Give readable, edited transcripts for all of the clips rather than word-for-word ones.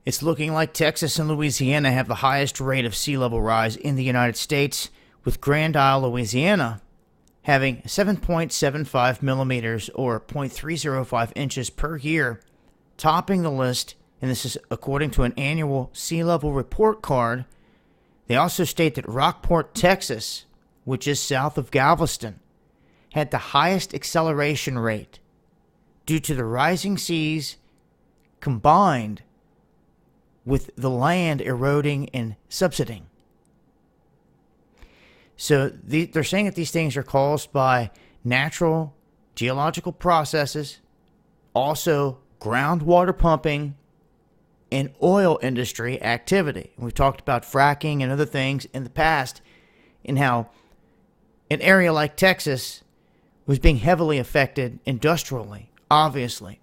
It's looking like Texas and Louisiana have the highest rate of sea level rise in the United States, with Grand Isle, Louisiana, having 7.75 millimeters or 0.305 inches per year, topping the list, and this is according to an annual sea level report card. They also state that Rockport, Texas, which is south of Galveston, had the highest acceleration rate due to the rising seas combined with the land eroding and subsiding. So they're saying that these things are caused by natural geological processes, also groundwater pumping, and oil industry activity. And we've talked about fracking and other things in the past, and how an area like Texas was being heavily affected industrially, obviously.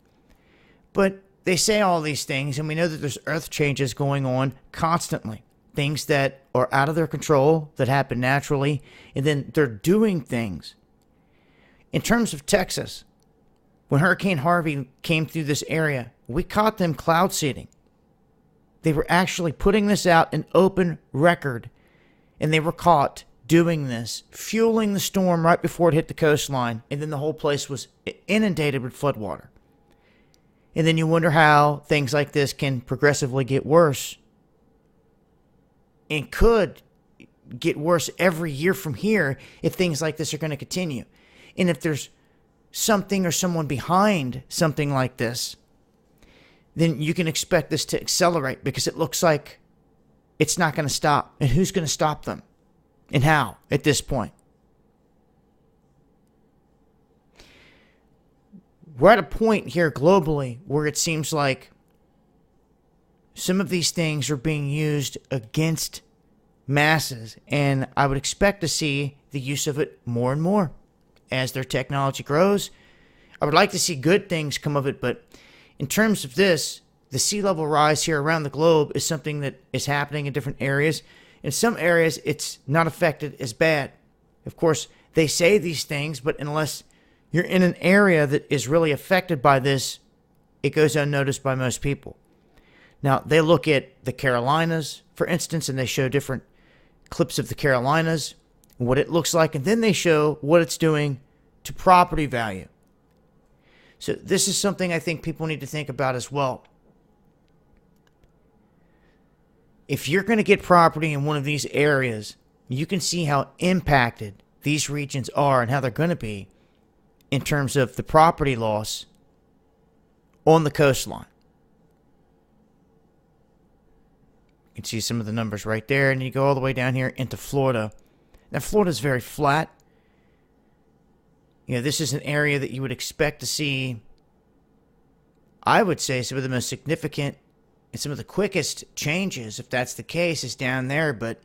But they say all these things, and we know that there's earth changes going on constantly. Things that are out of their control, that happen naturally, and then they're doing things. In terms of Texas, when Hurricane Harvey came through this area, we caught them cloud seeding. They were actually putting this out in open record, and they were caught doing this, fueling the storm right before it hit the coastline, and then the whole place was inundated with floodwater. And then you wonder how things like this can progressively get worse, and could get worse every year from here if things like this are going to continue. And if there's something or someone behind something like this, then you can expect this to accelerate, because it looks like it's not going to stop. And who's going to stop them? And how at this point? We're at a point here globally where it seems like some of these things are being used against masses, and I would expect to see the use of it more and more as their technology grows. I would like to see good things come of it, but in terms of this, the sea level rise here around the globe is something that is happening in different areas. In some areas, it's not affected as bad. Of course, they say these things, but unless you're in an area that is really affected by this, it goes unnoticed by most people. Now, they look at the Carolinas, for instance, and they show different clips of the Carolinas, what it looks like, and then they show what it's doing to property value. So this is something I think people need to think about as well. If you're going to get property in one of these areas, you can see how impacted these regions are and how they're going to be in terms of the property loss on the coastline. You can see some of the numbers right there, and you go all the way down here into Florida. Now, Florida's very flat. You know, this is an area that you would expect to see, I would say, some of the most significant and some of the quickest changes, if that's the case, is down there. But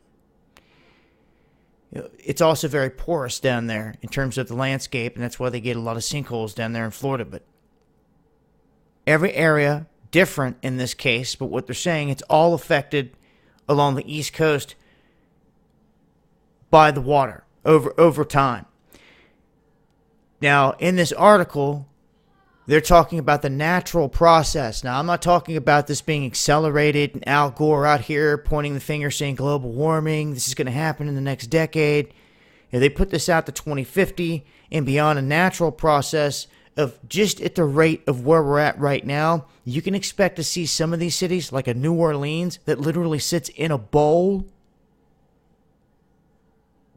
you know, it's also very porous down there in terms of the landscape, and that's why they get a lot of sinkholes down there in Florida. But every area different in this case, but what they're saying, it's all affected along the East Coast by the water over time. Now, in this article, they're talking about the natural process. Now, I'm not talking about this being accelerated and Al Gore out here pointing the finger saying global warming, this is going to happen in the next decade. You know, they put this out to 2050 and beyond. A natural process of just at the rate of where we're at right now, you can expect to see some of these cities, like a New Orleans, that literally sits in a bowl,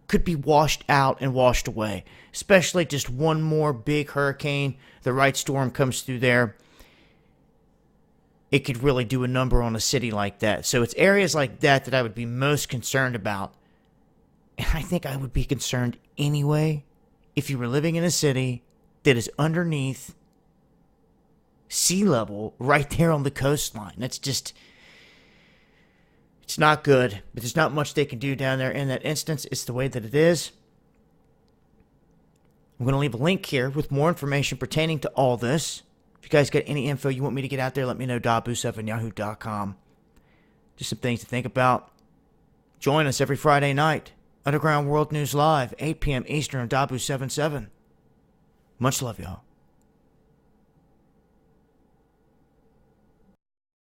could be washed out and washed away. Especially just one more big hurricane, the right storm comes through there, it could really do a number on a city like that. So it's areas like that that I would be most concerned about. And I think I would be concerned anyway if you were living in a city that is underneath sea level right there on the coastline. That's just, it's not good, but there's not much they can do down there in that instance. It's the way that it is. I'm going to leave a link here with more information pertaining to all this. If you guys got any info you want me to get out there, let me know. dabu7yahoo.com. Just some things to think about. Join us every Friday night. Underground World News Live, 8 p.m. Eastern on Dabu 77. Much love, y'all.